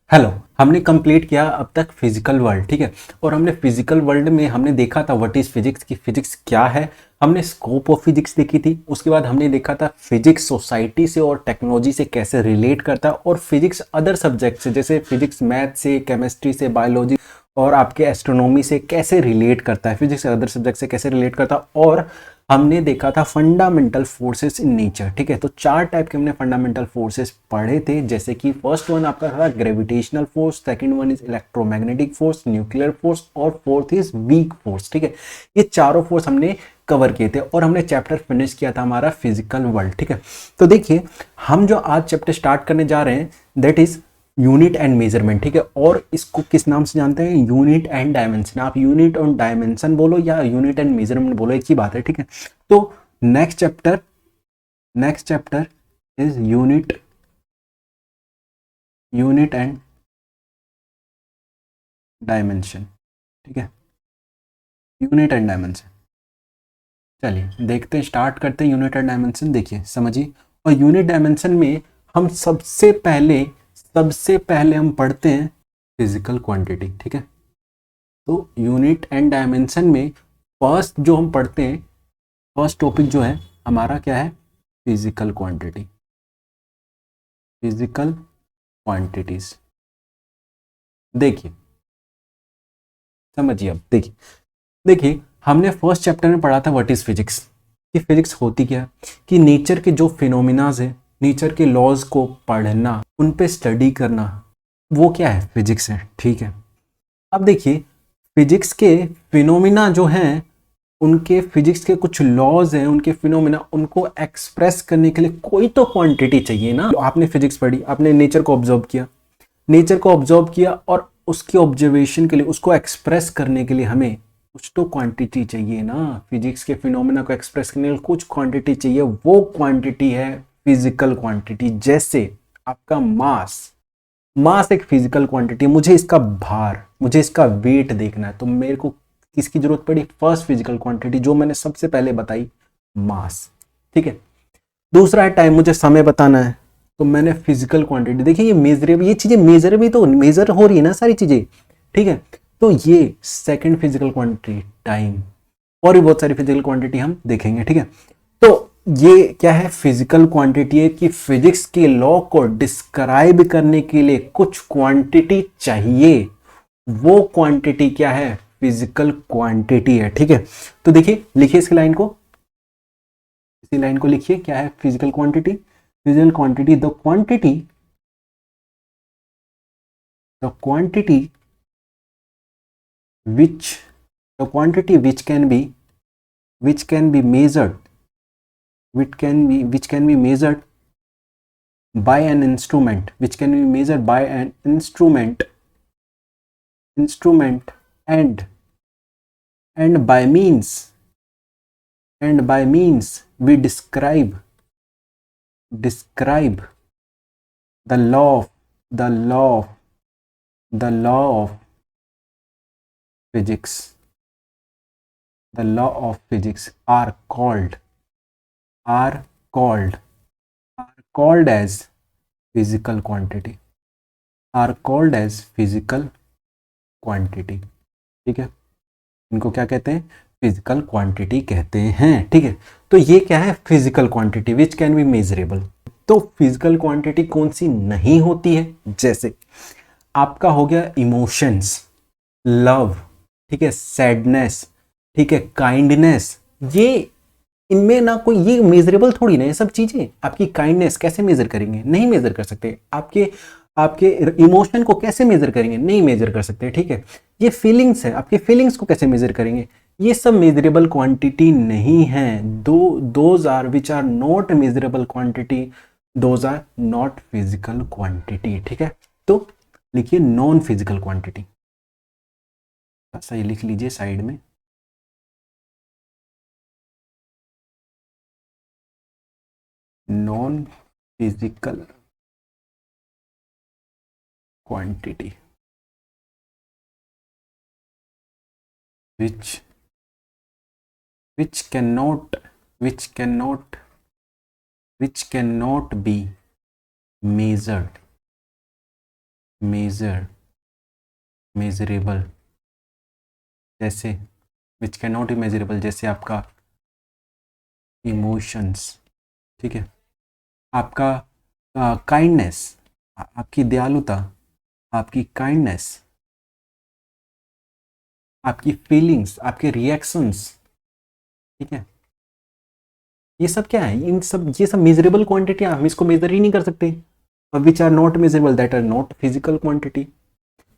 Hello. हमने complete किया अब तक फिजिकल वर्ल्ड, ठीक है। और हमने फिजिकल वर्ल्ड में हमने देखा था व्हाट इज फिजिक्स की फिजिक्स क्या है। हमने स्कोप ऑफ फिजिक्स देखी थी। उसके बाद हमने देखा था फिजिक्स सोसाइटी से और टेक्नोलॉजी से कैसे रिलेट करता है, और फिजिक्स अदर सब्जेक्ट से जैसे फिजिक्स मैथ से, केमिस्ट्री से, बायोलॉजी और आपके एस्ट्रोनॉमी से कैसे रिलेट करता है, फिजिक्स अदर सब्जेक्ट से कैसे रिलेट करता है। और हमने देखा था फंडामेंटल फोर्सेस इन नेचर, ठीक है। तो चार टाइप के हमने फंडामेंटल फोर्सेस पढ़े थे, जैसे कि फर्स्ट वन आपका था gravitational force, second one is electromagnetic force, nuclear force और फोर्थ इज वीक फोर्स, ठीक है। ये चारों फोर्स हमने कवर किए थे और हमने चैप्टर फिनिश किया था हमारा फिजिकल वर्ल्ड, ठीक है। तो देखिए, हम जो आज चैप्टर स्टार्ट करने जा रहे हैं that is unit and measurement, ठीक है। और इसको किस नाम से जानते हैं? Unit and dimension. आप यूनिट और डायमेंशन बोलो या यूनिट एंड मेजरमेंट बोलो, एक ही बात है, ठीक है। तो next chapter is unit and dimension, ठीक है। यूनिट एंड डायमेंशन, चलिए देखते हैं, स्टार्ट करते हैं यूनिट एंड डायमेंशन। देखिए समझिए, और यूनिट डायमेंशन में हम सबसे पहले हम पढ़ते हैं फिजिकल क्वांटिटी, ठीक है। तो यूनिट एंड डायमेंशन में फर्स्ट जो हम पढ़ते हैं, फर्स्ट टॉपिक जो है हमारा क्या है? Physical quantity, physical quantities. देखिए समझिए, अब देखिए देखिए हमने फर्स्ट चैप्टर में पढ़ा था व्हाट इज फिजिक्स, कि फिजिक्स होती क्या है, कि नेचर के जो फिनोमिनाज है, नेचर के लॉज को पढ़ना, उन पे स्टडी करना, वो क्या है? फिजिक्स है, ठीक है। अब देखिए, फिजिक्स के फिनोमिना जो हैं, उनके फिजिक्स के कुछ लॉज हैं, उनके फिनोमिना, उनको एक्सप्रेस करने के लिए कोई तो क्वांटिटी चाहिए ना। आपने फिजिक्स पढ़ी, आपने नेचर को ऑब्जर्व किया और उसके ऑब्जर्वेशन के लिए, उसको एक्सप्रेस करने के लिए हमें कुछ तो क्वांटिटी चाहिए ना। फिजिक्स के फिनोमेना को एक्सप्रेस करने के लिए कुछ क्वांटिटी चाहिए, वो क्वांटिटी है फिजिकल क्वांटिटी। जैसे आपका मास, मास एक फिजिकल क्वांटिटी, मुझे इसका भार, मुझे इसका वेट देखना है, तो मेरे को किसकी जरूरत पड़ी? फर्स्ट फिजिकल क्वांटिटी जो मैंने सबसे पहले बताई, मास, ठीक है। दूसरा है टाइम, मुझे समय बताना है, तो मैंने फिजिकल क्वांटिटी देखी। ये मेजरेबल, ये चीजें मेजर भी तो मेजर हो रही है ना सारी चीजें, ठीक है। तो ये सेकंड फिजिकल क्वांटिटी टाइम, और भी बहुत सारी फिजिकल क्वांटिटी हम देखेंगे, ठीक है। तो ये क्या है? फिजिकल क्वांटिटी है कि फिजिक्स के लॉ को डिस्क्राइब करने के लिए कुछ क्वांटिटी चाहिए, वो क्वांटिटी क्या है? फिजिकल क्वांटिटी है, ठीक है। तो देखिए, लिखिए इसकी लाइन को, इसी लाइन को लिखिए, क्या है physical quantity? Physical quantity, the quantity which the quantity which can be measured, which can be measured by an instrument, which can be measured by an instrument and by means we describe the law of the law of the law of physics, the law of physics are called called as physical quantity, are called as physical quantity, ठीक है। इनको क्या कहते हैं? Physical quantity कहते हैं, ठीक है। तो ये क्या है? Physical quantity which can be measurable. तो फिजिकल क्वांटिटी कौन सी नहीं होती है? जैसे आपका हो गया इमोशंस, लव, ठीक है, सैडनेस, ठीक है, काइंडनेस, ये इनमें ना कोई, ये मेजरेबल थोड़ी ना, ये सब चीजें। आपकी काइंडनेस कैसे मेजर करेंगे? नहीं मेजर कर सकते। आपके आपके इमोशन को कैसे मेजर करेंगे? नहीं मेजर कर सकते, ठीक है। ये फीलिंग्स है, आपके फीलिंग्स को कैसे मेजर करेंगे? ये सब मेजरेबल क्वांटिटी नहीं है। Those are which are not measurable quantity, those are not physical quantity, ठीक है। तो लिखिए नॉन फिजिकल क्वांटिटी, ऐसा ये लिख लीजिए साइड में, non physical quantity which which cannot which cannot which cannot be measured, measurable जैसे which can not be measurable, जैसे आपका इमोशंस, ठीक है, आपका काइंडनेस, आपकी दयालुता, आपकी काइंडनेस, आपकी फीलिंग्स, आपके रिएक्शंस, ठीक है, ये सब क्या है, ये सब मेजरेबल क्वांटिटी, हम इसको मेजर ही नहीं कर सकते, which are not measurable that are not physical quantity.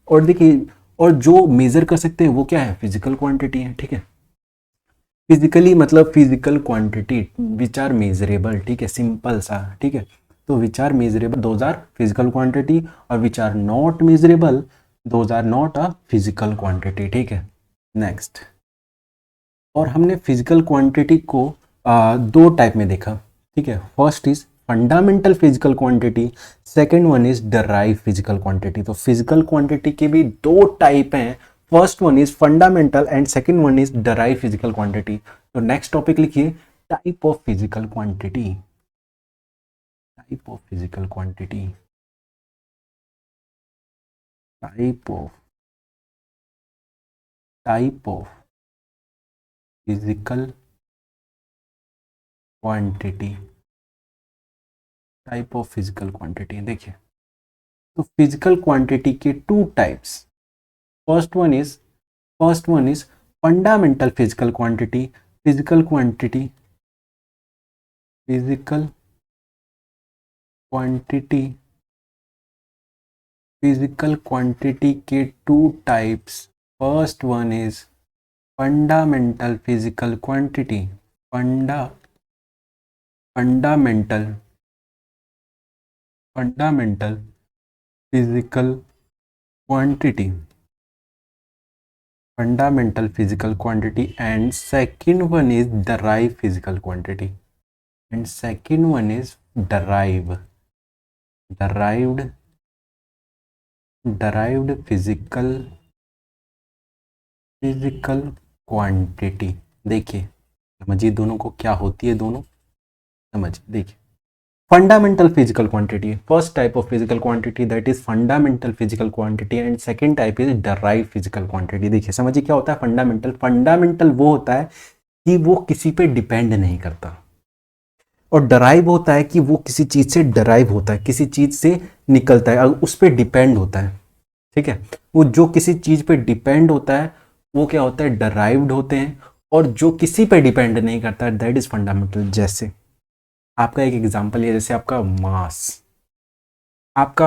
और देखिए, और जो मेजर कर सकते हैं वो क्या है, फिजिकल क्वांटिटी है, ठीक है, फिजिकली मतलब physical quantity which are measurable, ठीक है, सिंपल सा, ठीक है, तो which are measurable those are physical quantity, और which are not measurable those are not a physical quantity, ठीक है। नेक्स्ट, और हमने फिजिकल क्वांटिटी को दो टाइप में देखा, ठीक है, first is fundamental physical quantity, second one is derive physical quantity. तो फिजिकल क्वांटिटी के भी दो टाइप हैं, first one is fundamental and second one is derive physical quantity. तो नेक्स्ट टॉपिक लिखिए, type of physical quantity, type of physical quantity, type of physical quantity, type of physical quantity. देखिए, तो physical quantity के two types, first one is fundamental physical quantity, physical quantity, physical quantity, physical quantity के two types, first one is fundamental physical quantity, fundamental physical quantity, fundamental physical quantity, and second one is derived physical quantity, and second one is derived physical quantity। देखिए, समझिए दोनों को क्या होती है, दोनों समझिए। देखिए, fundamental physical quantity, first type of physical quantity that is fundamental physical quantity, and second type is derive physical quantity. देखिए, समझिए क्या होता है फंडामेंटल वो होता है कि वो किसी पे डिपेंड नहीं करता, और डराइव होता है कि वो किसी चीज से डराइव होता है, किसी चीज से निकलता है, उस पर डिपेंड होता है, ठीक है। वो जो किसी चीज पे डिपेंड होता है वो क्या होता है, डराइव्ड होते हैं, और जो किसी पे डिपेंड नहीं करता दैट इज फंडामेंटल। जैसे आपका एक एग्जांपल है, जैसे आपका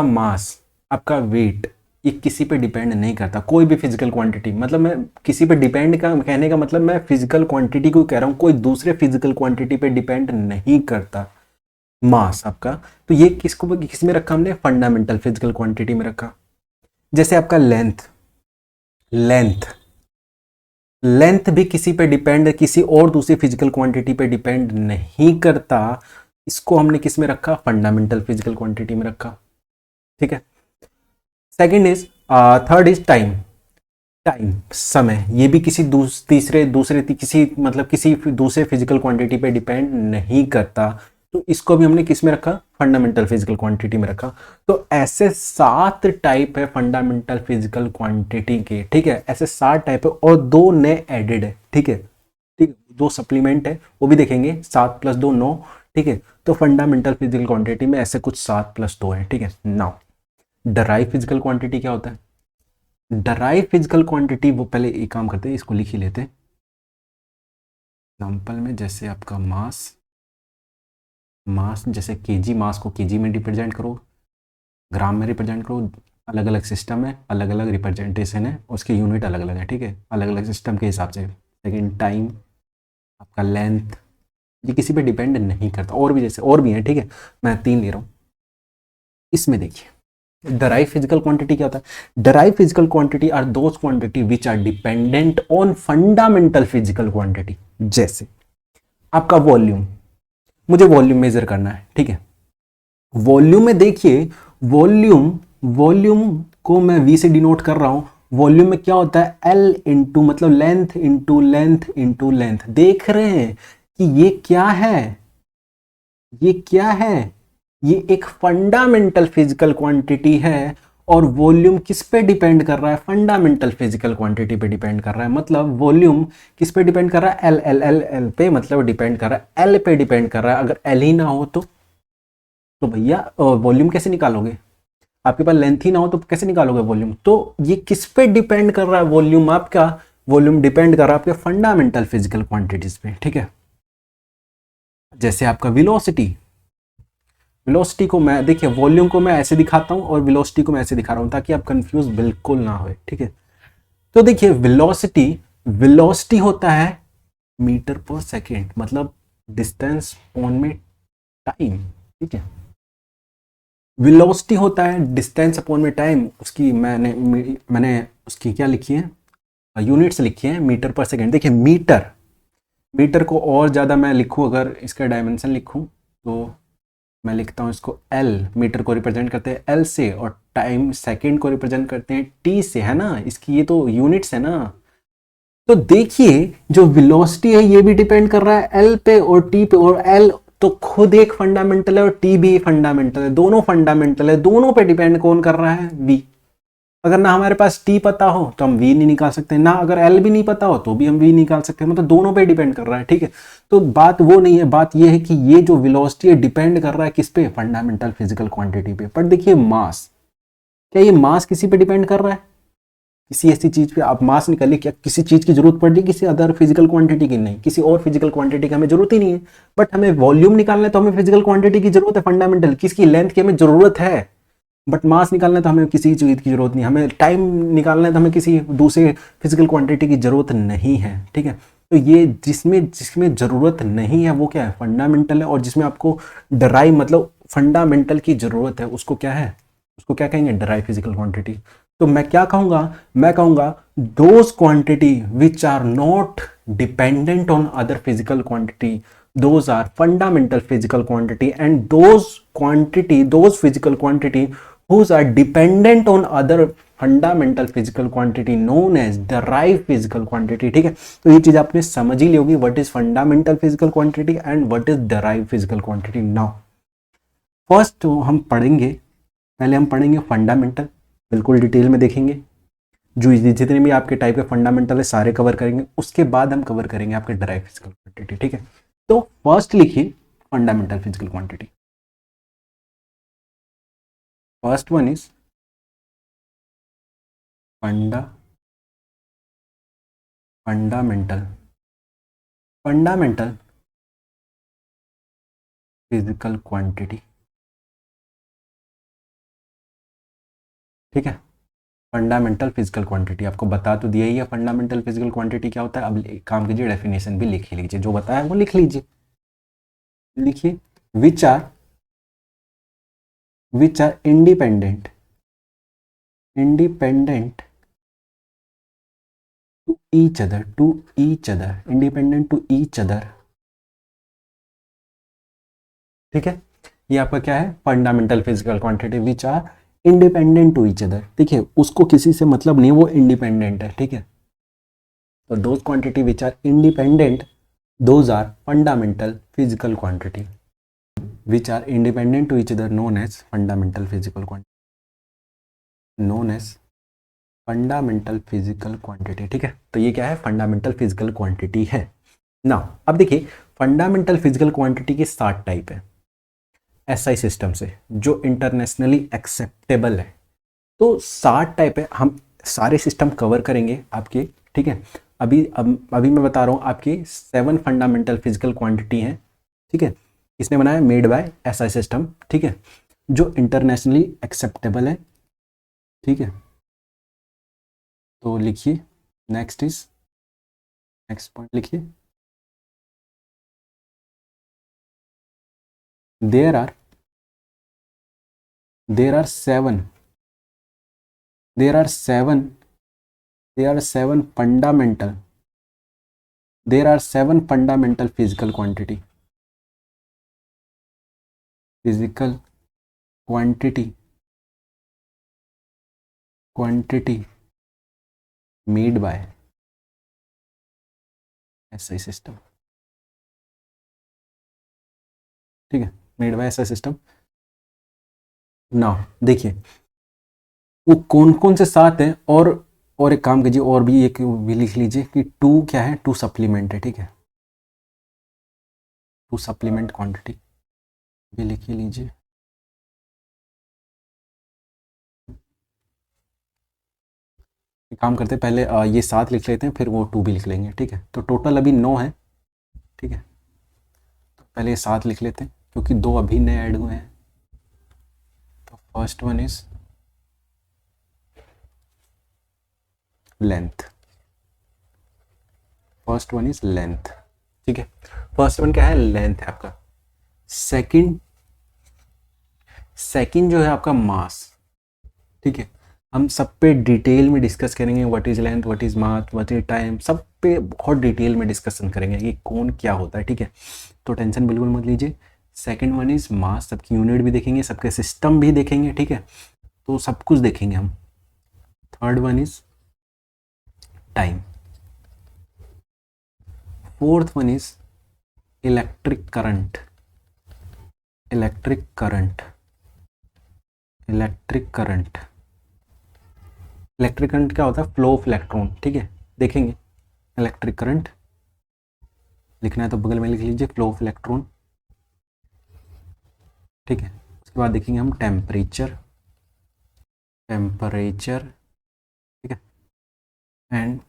मास, आपका वेट, ये किसी पे डिपेंड नहीं करता, कोई भी फिजिकल क्वांटिटी, मतलब मैं किसी पे डिपेंड का कहने का मतलब मैं फिजिकल क्वांटिटी को कह रहा हूँ, कोई दूसरे फिजिकल क्वांटिटी पे डिपेंड नहीं करता मास आपका। तो ये किसको किस में रखा हमने, फंडामेंटल फिजिकल क्वांटिटी में रखा। जैसे आपका लेंथ लेंथ भी किसी पे डिपेंड, किसी और दूसरी फिजिकल क्वांटिटी पे डिपेंड नहीं करता, इसको हमने किस में रखा, फंडामेंटल फिजिकल क्वांटिटी में रखा, ठीक है। सेकंड इज थर्ड इज समय, ये भी किसी किसी मतलब किसी दूसरे फिजिकल क्वांटिटी पे डिपेंड नहीं करता, तो इसको भी हमने किस में रखा, फंडामेंटल फिजिकल क्वांटिटी में रखा। तो ऐसे 7 टाइप है फंडामेंटल फिजिकल क्वांटिटी के, ठीक है, ऐसे 7 टाइप है, और 2 नए एडेड है, ठीक है, 2 सप्लीमेंट है, वो भी देखेंगे, 7 + 2 9, ठीक है। तो फंडामेंटल फिजिकल क्वांटिटी में ऐसे कुछ 7 + 2 है, ठीक है। नाउ डराइव फिजिकल क्वांटिटी क्या होता है, डराइव फिजिकल क्वांटिटी, वो पहले एक काम करते हैं, इसको लिख ही लेते हैं एग्जाम्पल में। जैसे आपका मास जैसे केजी, मास को केजी में रिप्रेजेंट करो, ग्राम में रिप्रेजेंट करो, अलग अलग सिस्टम है, अलग अलग रिप्रेजेंटेशन है, उसके यूनिट अलग अलग है, ठीक है, अलग अलग सिस्टम के हिसाब से। सेकेंड टाइम, आपका लेंथ, ये किसी पे डिपेंड नहीं करता, और भी जैसे और भी है, ठीक है, मैं 3 ले रहा हूँ। इसमें देखिए, डराइव फिजिकल क्वांटिटी क्या होता है, derived physical quantity are those quantity which are dependent on fundamental physical quantity. जैसे आपका वॉल्यूम, मुझे वॉल्यूम मेजर करना है, ठीक है, वॉल्यूम में देखिए, वॉल्यूम को मैं वी से डिनोट कर रहा हूं, वॉल्यूम में क्या होता है, एल इंटू मतलब length into length into length. देख रहे हैं कि ये क्या है, ये क्या है, ये एक फंडामेंटल फिजिकल क्वांटिटी है, और वॉल्यूम किस पे डिपेंड कर रहा है? फंडामेंटल फिजिकल क्वांटिटी पे डिपेंड कर रहा है। मतलब वॉल्यूम किस पे डिपेंड कर रहा है? एल एल एल एल पे मतलब डिपेंड कर रहा है, एल पे डिपेंड कर रहा है। अगर एल ही ना हो तो भैया वॉल्यूम कैसे निकालोगे? आपके पास लेंथ ही ना हो तो कैसे निकालोगे वॉल्यूम? तो ये किस पे डिपेंड कर रहा है वॉल्यूम आपका? वॉल्यूम डिपेंड कर रहा है आपके फंडामेंटल फिजिकल क्वांटिटीज पे, ठीक है। जैसे आपका वेलोसिटी, वेलोसिटी को मैं देखिए, वॉल्यूम को मैं ऐसे दिखाता हूं और वेलोसिटी को मैं ऐसे दिखा रहा हूं ताकि आप कंफ्यूज बिल्कुल ना हो, ठीक है। तो देखिए वेलोसिटी, वेलोसिटी होता है मीटर पर सेकेंड, मतलब डिस्टेंस ऑन में टाइम, ठीक है। वेलोसिटी होता है डिस्टेंस अपॉन में टाइम, उसकी मैंने उसकी क्या लिखी है, यूनिट्स लिखी है मीटर पर सेकेंड। देखिए मीटर, मीटर को और ज़्यादा मैं लिखूँ, अगर इसका डायमेंशन लिखूँ तो मैं लिखता हूँ इसको एल, मीटर को रिप्रेजेंट करते हैं एल से, और टाइम सेकेंड को रिप्रेजेंट करते हैं टी से, है ना। इसकी ये तो यूनिट्स है ना। तो देखिए जो वेलोसिटी है ये भी डिपेंड कर रहा है एल पे और टी पे, और एल तो खुद एक फंडामेंटल है और टी भी फंडामेंटल है, दोनों फंडामेंटल है। दोनों पे डिपेंड कौन कर रहा है? वी। अगर ना हमारे पास टी पता हो तो हम वी नहीं निकाल सकते, ना अगर एल भी नहीं पता हो तो भी हम वी निकाल सकते हैं। मतलब दोनों पे डिपेंड कर रहा है, ठीक है। तो बात वो नहीं है, बात ये है कि ये जो वेलोसिटी है डिपेंड कर रहा है किस पे? फंडामेंटल फिजिकल क्वांटिटी पे। पर देखिए मास, क्या ये मास किसी पे डिपेंड कर रहा है? किसी ऐसी चीज पे आप मास निकालिए, क्या किसी चीज की जरूरत पड़ रही है किसी अदर फिजिकल क्वांटिटी की? नहीं, किसी और फिजिकल क्वांटिटी की हमें जरूरत ही नहीं है। बट हमें वॉल्यूम निकालना है तो हमें फिजिकल क्वांटिटी की जरूरत है, फंडामेंटल। किसकी? लेंथ की हमें जरूरत है। बट मास निकालना है तो हमें किसी चीज की जरूरत नहीं, हमें टाइम निकालना है तो हमें किसी दूसरे फिजिकल क्वांटिटी की जरूरत नहीं है, ठीक है। तो ये जिसमें जिसमें जरूरत नहीं है वो क्या है? फंडामेंटल है। और जिसमें आपको डराइव मतलब फंडामेंटल की जरूरत है उसको क्या है? उसको क्या कहेंगे? Derived physical quantity. तो मैं क्या कहूंगा? मैं कहूंगा those quantity which are not dependent on other physical quantity, those are fundamental physical quantity, and those physical quantity whose are dependent on other fundamental physical quantity known as derived physical quantity, ठीक है। तो ये चीज आपने समझ ही ली होगी, what is fundamental physical quantity and what is derived physical quantity। now first हम पढ़ेंगे, पहले हम पढ़ेंगे फंडामेंटल, बिल्कुल डिटेल में देखेंगे, जो जितने भी आपके टाइप के फंडामेंटल है सारे कवर करेंगे। उसके बाद हम कवर करेंगे आपके डराइव फिजिकल क्वांटिटी, ठीक है। तो फर्स्ट लिखिए fundamental physical quantity. First one is fundamental fundamental physical quantity, ठीक है। फंडामेंटल फिजिकल क्वांटिटी आपको बता तो दिया ही है फंडामेंटल फिजिकल क्वांटिटी क्या होता है। अब एक काम कीजिए, डेफिनेशन भी लिख लीजिए, जो बताया वो लिख लीजिए। लिखिए which are independent independent to each other, ठीक है। ये आपका क्या है? Fundamental physical quantity which are independent to each other. देखिए उसको किसी से मतलब नहीं, वो इंडिपेंडेंट है, ठीक है। तो those quantity which are independent, those are fundamental physical quantity which are independent to each other known as fundamental physical quantity, known as fundamental physical quantity, ठीक है। तो ये क्या है? फंडामेंटल फिजिकल क्वांटिटी है ना। अब देखिए फंडामेंटल फिजिकल क्वांटिटी की 7 टाइप है एसआई सिस्टम से, जो इंटरनेशनली एक्सेप्टेबल है। तो 7 टाइप है, हम सारे सिस्टम कवर करेंगे आपके, ठीक है। अभी मैं बता रहा हूँ आपकी 7 फंडामेंटल फिजिकल क्वांटिटी हैं, ठीक है। इसने बनाया मेड बाय एसआई सिस्टम, ठीक है, जो इंटरनेशनली एक्सेप्टेबल है, ठीक है। तो लिखिए नेक्स्ट पॉइंट लिखिए, there are there are seven there are seven there are seven fundamental there are seven fundamental physical quantity made by SI system, ठीक है। Made by SI system. Now देखिए वो कौन कौन से 7 हैं, और एक काम कीजिए, और भी एक भी लिख लीजिए कि 2 क्या है, 2 सप्लीमेंट है, ठीक है, 2 सप्लीमेंट क्वांटिटी भी लिख ही लीजिए। एक काम करते हैं, पहले ये 7 लिख लेते हैं, फिर वो 2 भी लिख लेंगे, ठीक है। तो टोटल अभी 9 है, ठीक है। तो पहले ये 7 लिख लेते हैं क्योंकि 2 अभी नए ऐड हुए हैं। तो first one is length, first one is length, ठीक है। फर्स्ट वन क्या है, लेंथ है आपका। सेकंड सेकंड जो है आपका मास, ठीक है। हम सब पे डिटेल में डिस्कस करेंगे, what is length, what is mass, what is time, सब पे बहुत डिटेल में डिस्कशन करेंगे कि कौन क्या होता है, ठीक है। तो टेंशन बिल्कुल मत लीजिए। सेकंड वन इज मास, सबकी यूनिट भी देखेंगे, सबके सिस्टम भी देखेंगे, ठीक है। तो सब कुछ देखेंगे हम। Third one is time. Fourth one is electric current, electric current, electric current. Electric current क्या होता है, फ्लो ऑफ इलेक्ट्रॉन, ठीक है, देखेंगे। इलेक्ट्रिक करंट लिखना है तो बगल में लिख लीजिए, फ्लो ऑफ इलेक्ट्रॉन, ठीक है। उसके बाद देखेंगे हम टेम्परेचर, टेम्परेचर, ठीक है। एंड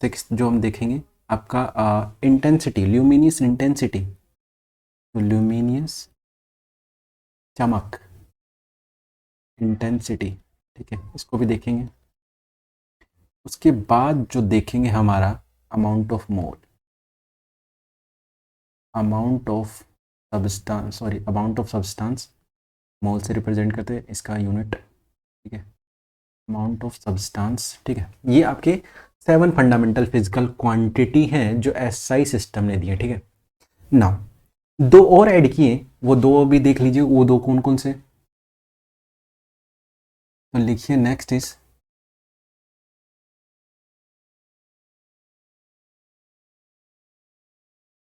सिक्स जो हम देखेंगे आपका इंटेंसिटी, ल्यूमिनियस इंटेंसिटी, तो ल्यूमिनियस चमक, इंटेंसिटी, ठीक है, इसको भी देखेंगे। उसके बाद जो देखेंगे हमारा amount of mole, amount of substance, sorry amount of substance, mole से रिप्रेजेंट करते हैं इसका यूनिट, ठीक है, अमाउंट ऑफ सब्सटेंस, ठीक है। ये आपके 7 फंडामेंटल फिजिकल क्वांटिटी हैं जो एसआई सिस्टम ने दिए, ठीक है। नाउ 2 और ऐड किए, वो 2 भी देख लीजिए, वो 2 कौन कौन से। तो लिखिए next is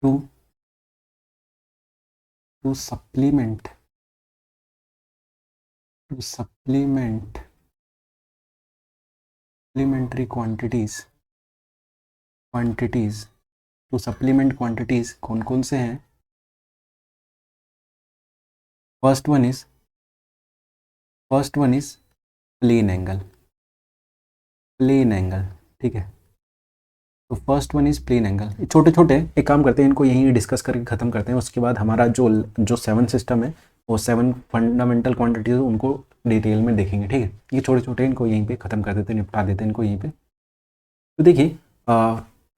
two two supplement, two supplement supplementary quantities, quantities, two supplement quantities कौन कौन से हैं। First one is, first one is plane angle, plane angle, ठीक है। तो first one is plane angle, छोटे छोटे, एक काम करते हैं इनको यहीं डिस्कस करके ख़त्म करते हैं। उसके बाद हमारा जो 7 सिस्टम है, वो 7 फंडामेंटल क्वांटिटीज उनको डिटेल में देखेंगे, ठीक है। ये छोटे छोटे इनको यहीं पे ख़त्म कर देते हैं, निपटा देते हैं इनको यहीं पे। तो देखिए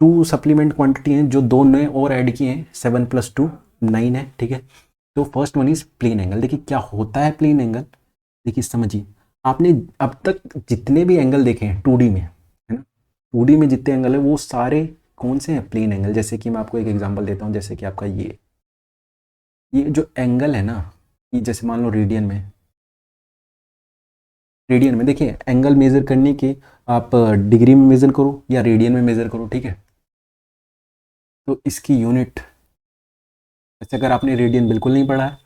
2 सप्लीमेंट क्वांटिटी हैं जो 2 नए और ऐड किए हैं, 7 + 2 9 है, ठीक है। तो first one is plane angle. देखिए क्या होता है प्लेन एंगल, देखिए समझिए। आपने अब तक जितने भी एंगल देखे हैं 2D में, है ना, 2D में जितने एंगल है वो सारे कौन से हैं, प्लेन एंगल। जैसे कि मैं आपको एक एग्जांपल देता हूँ, जैसे कि आपका ये जो एंगल है ना, ये जैसे मान लो रेडियन में, रेडियन में देखिए एंगल मेज़र करने के आप डिग्री में मेज़र करो या रेडियन में मेज़र करो, ठीक है। तो इसकी यूनिट, जैसे अगर आपने रेडियन बिल्कुल नहीं पढ़ा है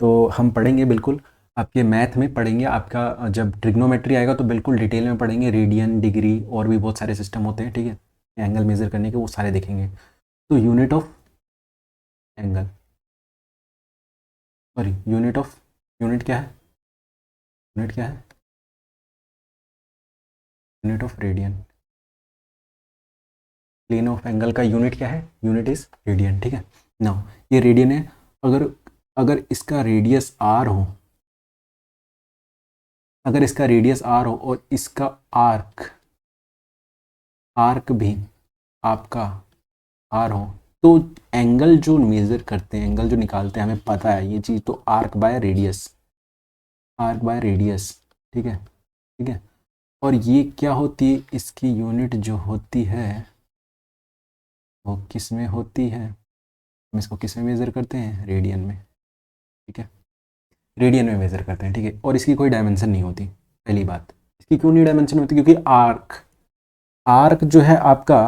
तो हम पढ़ेंगे, बिल्कुल आपके मैथ में पढ़ेंगे, आपका जब ट्रिग्नोमेट्री आएगा तो बिल्कुल डिटेल में पढ़ेंगे, रेडियन, डिग्री और भी बहुत सारे सिस्टम होते हैं, ठीक है, एंगल मेज़र करने के, वो सारे देखेंगे। तो unit of angle, sorry unit of, unit क्या है, यूनिट क्या है, unit of radian. Plane of angle का यूनिट क्या है, यूनिट इज रेडियन, ठीक है। नाउ ये रेडियन है, अगर अगर इसका रेडियस आर हो, अगर इसका रेडियस आर हो और इसका आर्क, आर्क भी आपका आर हो, तो एंगल जो मेज़र करते हैं, एंगल जो निकालते हैं, हमें पता है ये चीज़, तो arc by radius, arc by radius, ठीक है, ठीक है। और ये क्या होती है, इसकी यूनिट जो होती है वो किस में होती है, हम इसको किस में मेज़र करते हैं, रेडियन में, ठीक है, रेडियन में मेज़र करते हैं, ठीक है। और इसकी कोई डायमेंशन नहीं होती, पहली बात। इसकी क्यों नहीं डायमेंशन होती, क्योंकि आर्क, आर्क जो है आपका,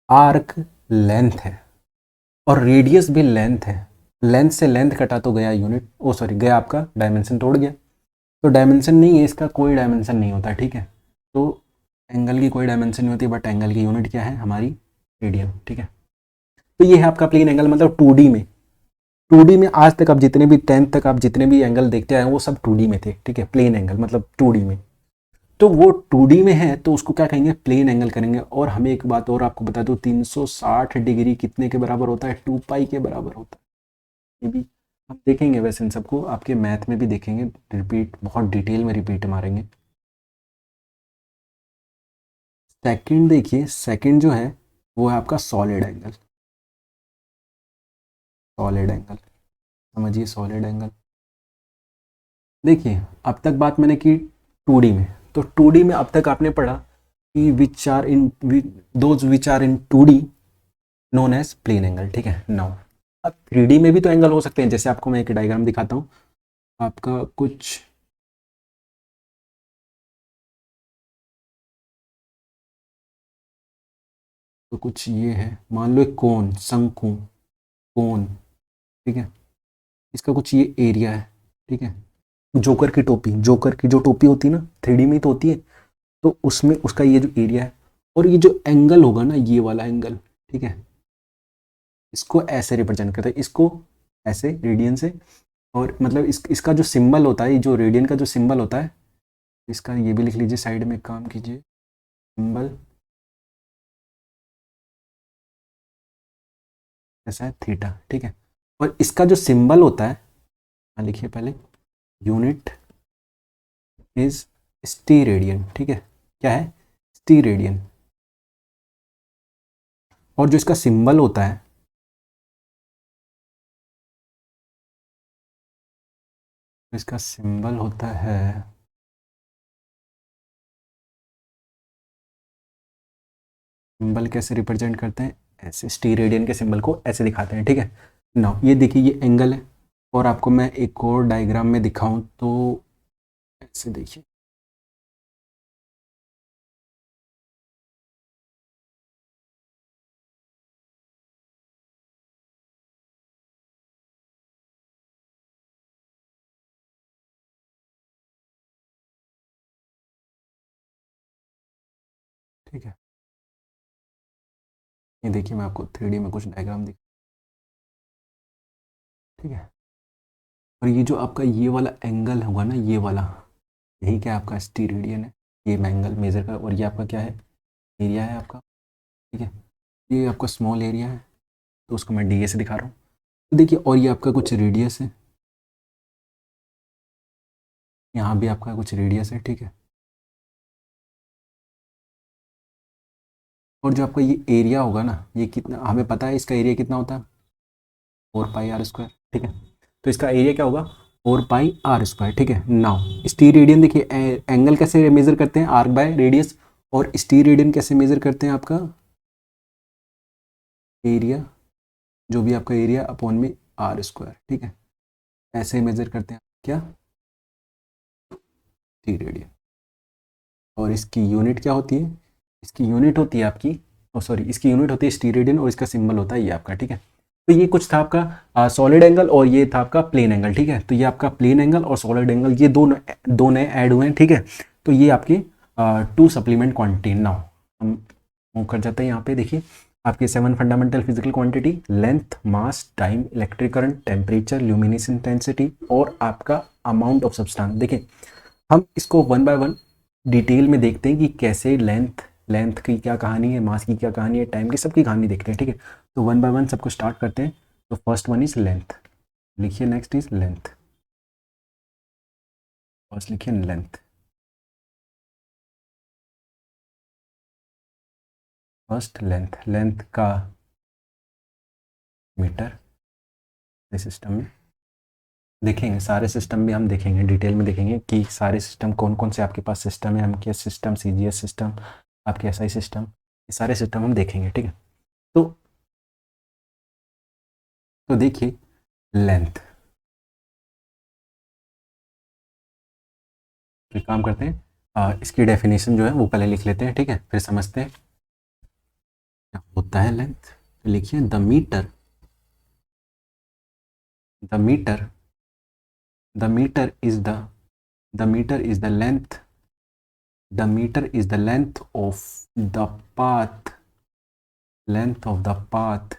आर्क लेंथ है और रेडियस भी लेंथ है, लेंथ से लेंथ कटा तो गया यूनिट, ओ सॉरी गया आपका डायमेंशन, तोड़ गया। तो डायमेंशन नहीं है इसका, कोई डायमेंशन नहीं होता, ठीक है। तो एंगल की कोई डायमेंशन नहीं होती, बट एंगल की यूनिट क्या है हमारी, रेडियन, ठीक है। तो ये है आपका प्लेन एंगल, मतलब 2D में। 2D में आज तक आप जितने भी 10th तक आप जितने भी एंगल देखते आए वो सब 2D में थे, ठीक है, प्लेन एंगल मतलब 2D में। तो वो 2D में है तो उसको क्या कहेंगे, प्लेन एंगल करेंगे। और हमें एक बात और आपको बता दूं, 360 डिग्री कितने के बराबर होता है, 2 पाई के बराबर होता है। ये भी हम देखेंगे, वैसे इन सबको आपके मैथ में भी देखेंगे, रिपीट बहुत डिटेल में रिपीट मारेंगे। सेकंड देखिए, सेकंड जो है वो है आपका सॉलिड एंगल। सॉलिड एंगल समझिए, सॉलिड एंगल देखिए, अब तक बात मैंने की 2D में। तो 2D में अब तक आपने पढ़ा कि which are in those which are in 2D known as plane angle, ठीक है। नाउ अब 3D में भी तो एंगल हो सकते हैं, जैसे आपको मैं एक डायग्राम दिखाता हूँ। आपका कुछ तो कुछ ये है, मान लो एक कोन, शंकु, कोन, ठीक है। इसका कुछ ये एरिया है, ठीक है। जोकर की टोपी, जोकर की जो टोपी होती है ना, 3D में ही तो होती है। तो उसमें उसका ये जो एरिया है, और ये जो एंगल होगा ना, ये वाला एंगल, ठीक है, इसको ऐसे रिप्रेजेंट करते हैं, इसको ऐसे रेडियन से। और मतलब इसका जो सिंबल होता है, जो रेडियन का जो सिंबल होता है, इसका ये भी लिख लीजिए साइड में, काम कीजिए, सिंबल ऐसा है थीटा, ठीक है। और इसका जो सिंबल होता है, लिखिए पहले, यूनिट इज स्टी रेडियन, ठीक है। क्या है, स्टी रेडियन। और जो इसका सिंबल होता है, इसका सिंबल होता है, सिंबल कैसे रिप्रेजेंट करते हैं, ऐसे स्टी रेडियन के सिंबल को ऐसे दिखाते हैं, ठीक है। नाउ ये देखिए, ये एंगल है। और आपको मैं एक और डायग्राम में दिखाऊं तो ऐसे देखिए, ठीक है। ये देखिए, मैं आपको 3D में कुछ डायग्राम दिखा, ठीक है। और ये जो आपका ये वाला एंगल होगा ना, ये वाला, यही क्या आपका स्टीरेडियन है, ये एंगल मेजर का। और ये आपका क्या है, एरिया है आपका, ठीक है। ये आपका स्मॉल एरिया है, तो उसको मैं डी ए से दिखा रहा हूँ। तो देखिए, और ये आपका कुछ रेडियस है, यहाँ भी आपका कुछ रेडियस है, ठीक है। और जो आपका ये एरिया होगा ना, ये कितना हमें पता है, इसका एरिया कितना होता है, 4 पाई आर स्क्वायर, ठीक है। तो इसका एरिया क्या होगा, 4 पाई आर स्क्वायर, ठीक है। नाउ स्टी रेडियन देखिए, एंगल कैसे मेजर करते हैं, आर्क बाय रेडियस। और स्टी रेडियन कैसे मेजर करते हैं, आपका एरिया, जो भी आपका एरिया अपॉन में आर स्क्वायर, ठीक है। ऐसे मेजर करते हैं क्या, टी रेडियन। और इसकी यूनिट क्या होती है, इसकी यूनिट होती है आपकी, ओ सॉरी, इसकी यूनिट होती है स्टी रेडियन, और इसका सिंबल होता है ये आपका, ठीक है। तो ये कुछ था आपका सॉलिड एंगल, और ये था आपका प्लेन एंगल, ठीक है। तो ये आपका प्लेन एंगल और सॉलिड एंगल, ये दो नए ऐड हुए हैं, ठीक है। तो ये आपके 2 सप्लीमेंट क्वांटिटी। नाउ हम मूव कर जाते हैं यहाँ पे, देखिए आपके 7 fundamental physical quantity, length, mass, time, electric current, temperature, luminous intensity, और आपका अमाउंट ऑफ सब्सटेंस। देखिए, हम इसको वन बाय वन डिटेल में देखते हैं कि कैसे लेंथ, लेंथ की क्या कहानी है, मास की क्या कहानी है, टाइम की सबकी कहानी देखते हैं, ठीक है। तो वन बाय वन सबको स्टार्ट करते हैं। तो फर्स्ट वन इज लेंथ, लिखिए, नेक्स्ट इज लेंथ, फर्स्ट लिखिए लेंथ, फर्स्ट लेंथ, लेंथ का मीटर, इस सिस्टम में देखेंगे, सारे सिस्टम भी हम देखेंगे, डिटेल में देखेंगे कि सारे सिस्टम कौन कौन से आपके पास सिस्टम है, एम के एस सिस्टम, सी जी एस सिस्टम, आपके एस आई सिस्टम, ये सारे सिस्टम हम देखेंगे, ठीक है। तो देखिए, लेंथ, एक काम करते हैं, इसकी डेफिनेशन जो है वो पहले लिख लेते हैं, ठीक है, फिर समझते हैं क्या होता है लेंथ। तो लिखिए, the metre the metre is the metre is the length the metre is the length of the path, length of the path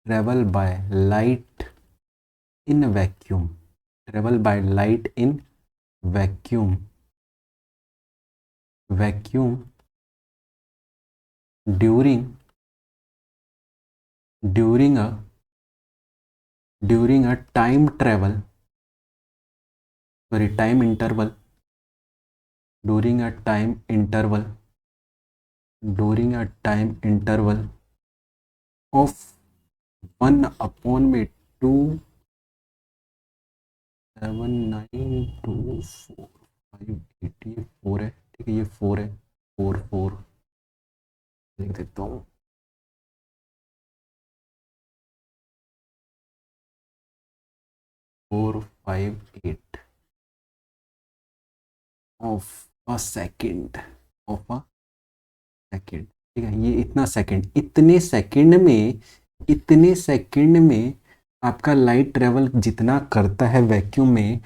traveled by light in vacuum, travel by light in vacuum during a time interval, during a time interval of 1/2 79245 ये 4 है, ठीक है, ये 4 है, 4 लिख देता हूँ, 458 of a second, ठीक है, ये इतने सेकंड में आपका लाइट ट्रेवल जितना करता है वैक्यूम में,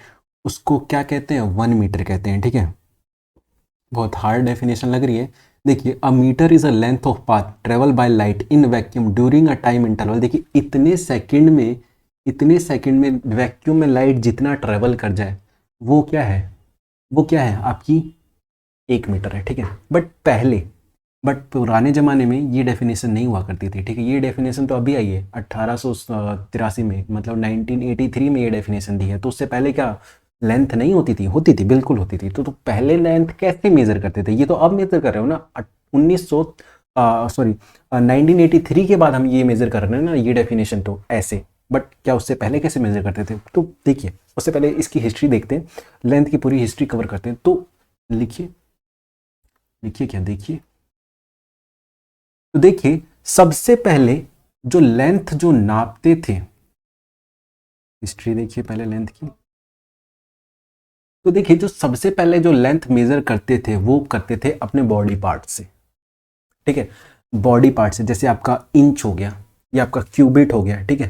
उसको क्या कहते हैं, 1 मीटर कहते हैं, ठीक है। बहुत हार्ड डेफिनेशन लग रही है। देखिए, a metre is a length of path travel by light in vacuum during a time interval. देखिए, इतने सेकंड में वैक्यूम में लाइट जितना ट्रेवल कर जाए, वो क्या है आपकी 1 मीटर है, ठीक है। बट पुराने ज़माने में ये डेफिनेशन नहीं हुआ करती थी, ठीक है। ये डेफिनेशन तो अभी आई है 1883 में, मतलब 1983 में ये डेफिनेशन दी है। तो उससे पहले क्या लेंथ नहीं होती थी, बिल्कुल होती थी। तो पहले लेंथ कैसे मेज़र करते थे, ये तो अब मेज़र कर रहे हो ना, 1983 के बाद हम ये मेज़र कर रहे हैं ना, ये डेफिनेशन तो ऐसे। बट क्या उससे पहले कैसे मेज़र करते थे, तो देखिए, उससे पहले इसकी हिस्ट्री देखते हैं, लेंथ की पूरी हिस्ट्री कवर करते हैं। तो लिखिए क्या, देखिए, तो देखिए, सबसे पहले जो लेंथ जो नापते थे, हिस्ट्री देखिए पहले लेंथ की। तो देखिए, जो सबसे पहले जो लेंथ मेजर करते थे, वो करते थे अपने बॉडी पार्ट से, ठीक है। बॉडी पार्ट से, जैसे आपका इंच हो गया, ये आपका क्यूबिट हो गया, ठीक है,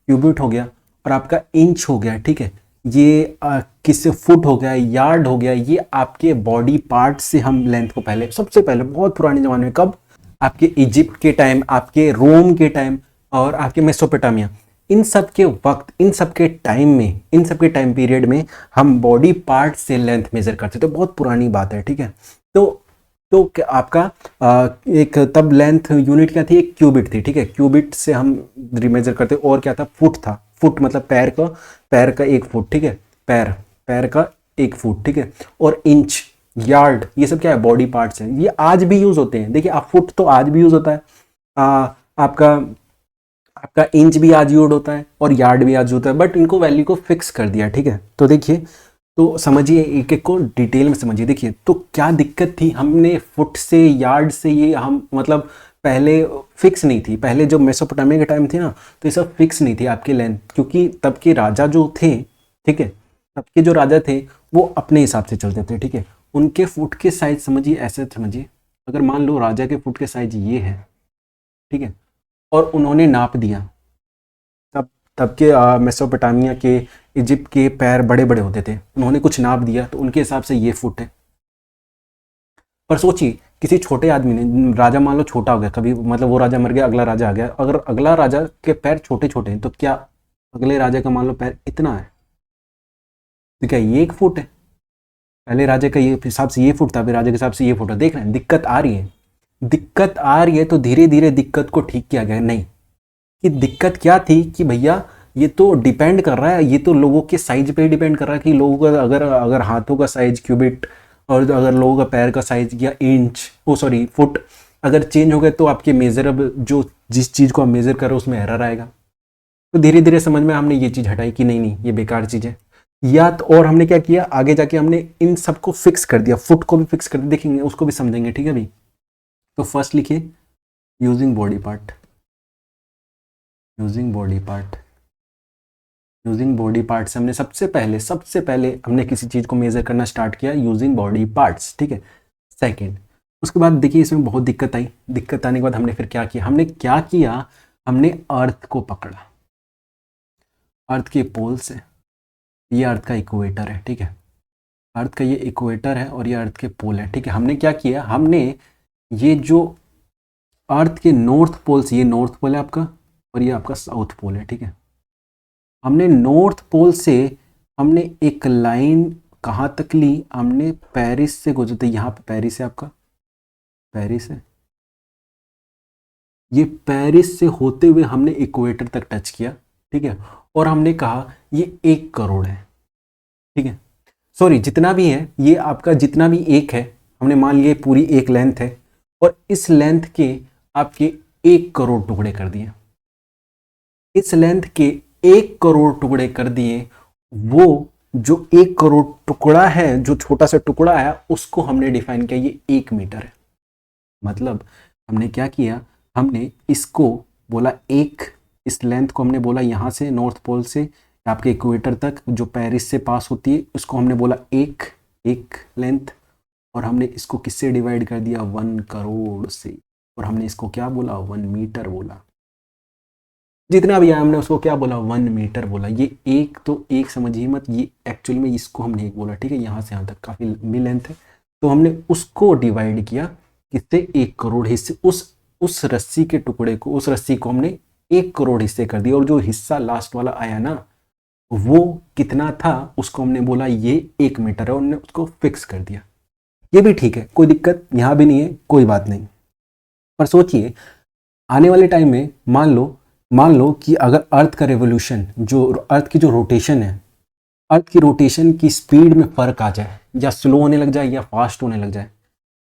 क्यूबिट हो गया, और आपका इंच हो गया, ठीक है। ये किससे फुट हो गया, यार्ड हो गया, ये आपके बॉडी पार्ट से हम लेंथ को पहले, सबसे पहले बहुत पुराने जमाने में, कब, आपके इजिप्ट के टाइम, आपके रोम के टाइम, और आपके मेसोपोटामिया, इन सब के वक्त, इन सब के टाइम पीरियड में हम बॉडी पार्ट से लेंथ मेजर करते थे। तो बहुत पुरानी बात है, ठीक है। तो आपका एक तब लेंथ यूनिट क्या थी, एक क्यूबिट थी, ठीक है। क्यूबिट से हम मेजर करते, और क्या था, फुट था। फुट मतलब पैर का 1 फुट, ठीक है, पैर का 1 फुट, ठीक है। और इंच, यार्ड, ये सब क्या है, बॉडी पार्ट्स हैं। ये आज भी यूज होते हैं। देखिए, आप फुट तो आज भी यूज होता है, आपका इंच भी आज यूज होता है, और यार्ड भी आज होता है, बट इनको वैल्यू को फिक्स कर दिया, ठीक है। तो देखिए, तो समझिए, एक एक को डिटेल में समझिए। देखिए, तो क्या दिक्कत थी, हमने फुट से, यार्ड से, ये हम मतलब पहले फिक्स नहीं थी। पहले जो मेसोपोटामिया के टाइम थी ना, तो ये सब फिक्स नहीं थी आपकी लेंथ, क्योंकि तब के राजा जो थे, ठीक है, तब के जो राजा थे वो अपने हिसाब से चलते थे, ठीक है। उनके फुट के साइज समझिए, ऐसे समझिए, अगर मान लो राजा के फुट के साइज ये है, ठीक है, और उन्होंने नाप दिया, तब तब के मेसोपोटामिया के, इजिप्ट के पैर बड़े बड़े होते थे, उन्होंने कुछ नाप दिया, तो उनके हिसाब से ये फुट है। पर सोचिए, किसी छोटे आदमी ने, राजा मान लो छोटा हो गया कभी, मतलब वो राजा मर गया, अगला राजा आ गया, अगर अगला राजा के पैर छोटे छोटे हैं, तो क्या अगले राजा का मान लो पैर इतना है, तो क्या ये 1 फुट है? पहले राजा का ये हिसाब से ये फुट था, फिर राजा के हिसाब से ये फुट है। देख रहे हैं, दिक्कत आ रही है, तो धीरे धीरे दिक्कत को ठीक किया गया। नहीं, कि दिक्कत क्या थी कि भैया, ये तो डिपेंड कर रहा है, ये तो लोगों के साइज पे ही डिपेंड कर रहा है, कि लोगों का अगर अगर हाथों का साइज क्यूबिट, और अगर लोगों का पैर का साइज या इंच, फुट अगर चेंज हो गए, तो आपके मेजरेबल, जो जिस चीज़ को आप मेजर कर रहे हो, उसमें एरर आएगा। तो धीरे धीरे समझ में हमने ये चीज़ हटाई कि नहीं नहीं, ये बेकार चीज़ है। या तो और हमने क्या किया, आगे जाके हमने इन सबको फिक्स कर दिया, फुट को भी फिक्स कर दिया, देखेंगे उसको भी समझेंगे, ठीक है भाई। तो फर्स्ट लिखिए, using body part, using body part, using body parts. हमने सबसे पहले हमने किसी चीज़ को मेजर करना स्टार्ट किया यूजिंग बॉडी पार्ट्स, ठीक है। सेकंड, उसके बाद देखिए, इसमें बहुत दिक्कत आने के बाद हमने फिर क्या किया, हमने अर्थ को पकड़ा, अर्थ के पोल से, ये अर्थ का इक्वेटर है, ठीक है, अर्थ का ये इक्वेटर है और ये अर्थ के पोल है, ठीक है। हमने क्या किया, हमने ये जो अर्थ के नॉर्थ पोल से, ये नॉर्थ पोल है आपका और ये आपका साउथ पोल है, ठीक है। हमने नॉर्थ पोल से हमने एक लाइन कहाँ तक ली, हमने पेरिस से गुजरते, यहाँ पे पेरिस है आपका, पेरिस है, ये पेरिस से होते हुए हमने इक्वेटर तक टच किया, ठीक है। और हमने कहा ये 1 करोड़ है, ठीक है, सॉरी जितना भी है ये आपका, जितना भी एक है, हमने मान लिया पूरी एक लेंथ है और इस लेंथ के आपके 1 करोड़ टुकड़े कर दिए, इस लेंथ के 1 करोड़ टुकड़े कर दिए। वो जो 1 करोड़ टुकड़ा है, जो छोटा सा टुकड़ा है, उसको हमने डिफाइन किया ये 1 मीटर है। मतलब हमने क्या किया, हमने इसको बोला एक, इस लेंथ को हमने बोला यहाँ से नॉर्थ पोल से आपके इक्वेटर तक जो पेरिस से पास होती है, उसको हमने बोला एक लेंथ, और हमने इसको किससे डिवाइड कर दिया, 1 करोड़ से, और हमने इसको क्या बोला, 1 मीटर बोला। जितना भी आया हमने उसको क्या बोला, 1 मीटर बोला। ये एक तो एक समझिए मत, ये एक्चुअली में इसको हमने एक बोला, ठीक है, यहाँ से यहाँ तक काफ़ी लंबी लेंथ है, तो हमने उसको डिवाइड किया किससे, 1 करोड़ हिस्से, उस रस्सी के टुकड़े को, उस रस्सी को हमने 1 करोड़ हिस्से कर दिया, और जो हिस्सा लास्ट वाला आया ना वो कितना था उसको हमने बोला ये 1 मीटर है, और हमने उसको फिक्स कर दिया। ये भी ठीक है, कोई दिक्कत यहाँ भी नहीं है, कोई बात नहीं। पर सोचिए आने वाले टाइम में मान लो कि अगर अर्थ का रेवोल्यूशन, जो अर्थ की जो रोटेशन है, अर्थ की रोटेशन की स्पीड में फ़र्क आ जाए, या स्लो होने लग जाए या फास्ट होने लग जाए।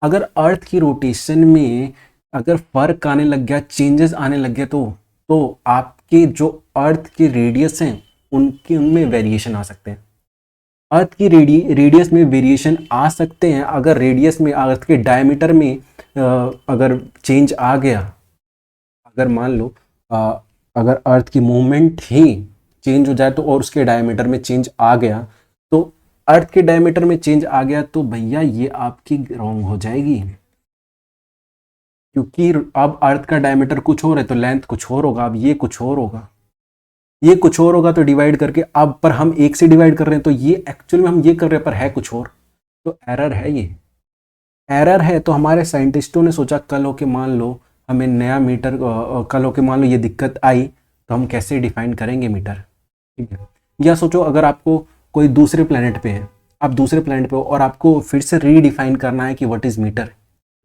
अगर अर्थ की रोटेशन में अगर फ़र्क आने लग गया, चेंजेस आने लग गए, तो आपके जो अर्थ के रेडियस हैं उनमें वेरिएशन आ सकते हैं। अर्थ की रेडियस में वेरिएशन आ सकते हैं अगर रेडियस में, अर्थ के डायमीटर में अगर चेंज आ गया, अगर मान लो अगर अर्थ की मूवमेंट ही चेंज हो जाए तो, और उसके डायमीटर में चेंज आ गया, तो अर्थ के डायमीटर में चेंज आ गया तो भैया ये आपकी रॉन्ग हो जाएगी, क्योंकि अब अर्थ का डायमीटर कुछ और है तो लेंथ कुछ और होगा, अब ये कुछ और होगा, ये कुछ और होगा, तो डिवाइड करके अब पर हम एक से डिवाइड कर रहे हैं, तो ये एक्चुअल में हम ये कर रहे हैं पर है कुछ और, तो एरर है, ये एरर है। तो हमारे साइंटिस्टों ने सोचा कल हो के मान लो हमें नया मीटर, कल हो के मान लो ये दिक्कत आई, तो हम कैसे डिफाइन करेंगे मीटर, ठीक है। या सोचो अगर आपको कोई दूसरे प्लेनेट पे है, आप दूसरे प्लेनेट पे हो और आपको फिर से रीडिफाइन करना है कि व्हाट इज़ मीटर,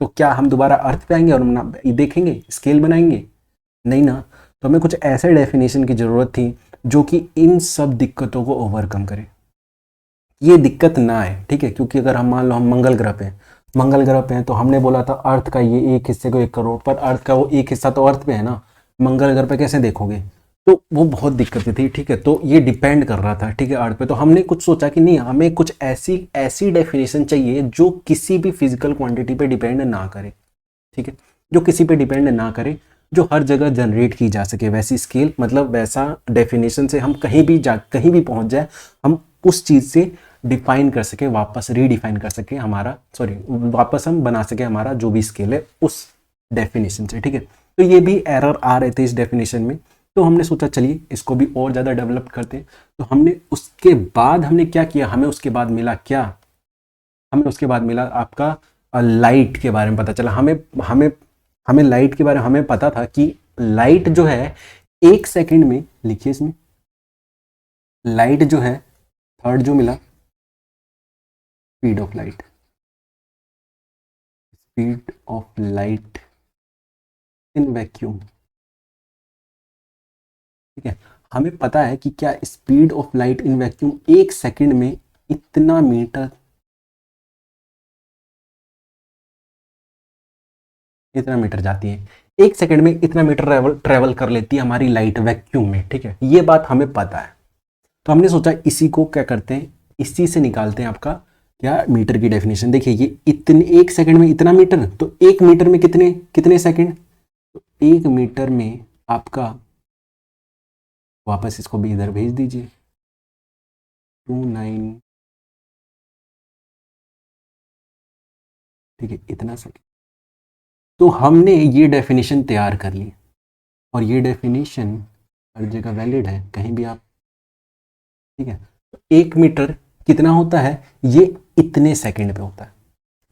तो क्या हम दोबारा अर्थ पे आएंगे और देखेंगे, स्केल बनाएंगे, नहीं ना। तो हमें कुछ ऐसे डेफिनेशन की ज़रूरत थी जो कि इन सब दिक्कतों को ओवरकम करे, ये दिक्कत ना आए, ठीक है। क्योंकि अगर हम मान लो हम मंगल ग्रह पे हैं, तो हमने बोला था अर्थ का ये एक हिस्से को 1 करोड़, पर अर्थ का वो एक हिस्सा तो अर्थ पे है ना, मंगल ग्रह पे कैसे देखोगे, तो वो बहुत दिक्कत थी, ठीक है। तो ये डिपेंड कर रहा था, ठीक है, अर्थ पे। तो हमने कुछ सोचा कि नहीं, हमें कुछ ऐसी डेफिनेशन चाहिए जो किसी भी फिजिकल क्वांटिटी पे डिपेंड ना करे, ठीक है, जो किसी पे डिपेंड ना करे, जो हर जगह जनरेट की जा सके, वैसी स्केल, मतलब वैसा डेफिनेशन से हम कहीं भी पहुंच जाए, हम उस चीज़ से डिफाइन कर सके, वापस रीडिफाइन कर सके हमारा, सॉरी वापस हम बना सके हमारा जो भी स्केल है उस डेफिनेशन से, ठीक है। तो ये भी एरर आ रहे थे इस डेफिनेशन में, तो हमने सोचा चलिए इसको भी और ज़्यादा डेवलप करते हैं। तो हमने उसके बाद हमने क्या किया, हमें उसके बाद मिला क्या, हमें उसके बाद मिला आपका लाइट के बारे में पता चला। हमें हमें हमें लाइट के बारे में हमें पता था कि लाइट जो है 1 सेकंड में, लिखिए इसमें, लाइट जो है, थर्ड जो मिला, speed of light, speed of light in vacuum, ठीक है। हमें पता है कि क्या speed of light in vacuum 1 second में इतना मीटर, इतना मीटर जाती है, 1 सेकंड में इतना मीटर ट्रेवल कर लेती है हमारी लाइट वैक्यूम में, ठीक है, ये बात हमें पता है। तो हमने सोचा इसी को क्या करते हैं, इसी से निकालते हैं आपका क्या, मीटर की डेफिनेशन। देखिए ये इतने 1 सेकंड में इतना मीटर, तो 1 मीटर में कितने कितने सेकंड, तो 1 मीटर में आपका, वापस इसको भी इधर भेज दीजिए, 29, ठीक है, इतना सेकंड। तो हमने ये डेफिनेशन तैयार कर ली, और ये डेफिनेशन हर जगह वैलिड है, कहीं भी आप, ठीक है। तो 1 मीटर कितना होता है, ये इतने सेकंड पे होता है।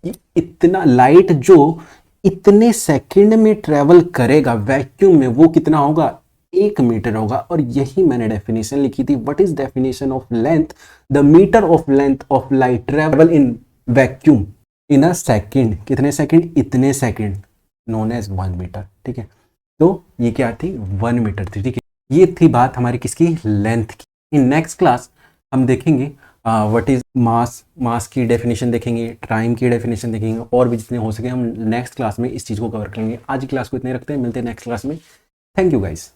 ये इतना लाइट जो इतने सेकंड में ट्रेवल करेगा वैक्यूम में, वो कितना होगा, 1 मीटर होगा। और यही मैंने डेफिनेशन लिखी थी, what is definition of length, the metre of length of light travel in vacuum in a second. कितने सेकंड, इतने सेकंड, नोन एज 1 मीटर। ठीक है, तो ये क्या थी, 1 मीटर थी। ठीक है, ये थी बात हमारी किसकी, लेंथ की। इन नेक्स्ट क्लास हम देखेंगे व्हाट इज मास, मास की डेफिनेशन देखेंगे, टाइम की डेफिनेशन देखेंगे, और भी जितने हो सके हम नेक्स्ट क्लास में इस चीज़ को कवर करेंगे। आज की क्लास को इतने रखते हैं, मिलते हैं नेक्स्ट क्लास में। Thank you guys.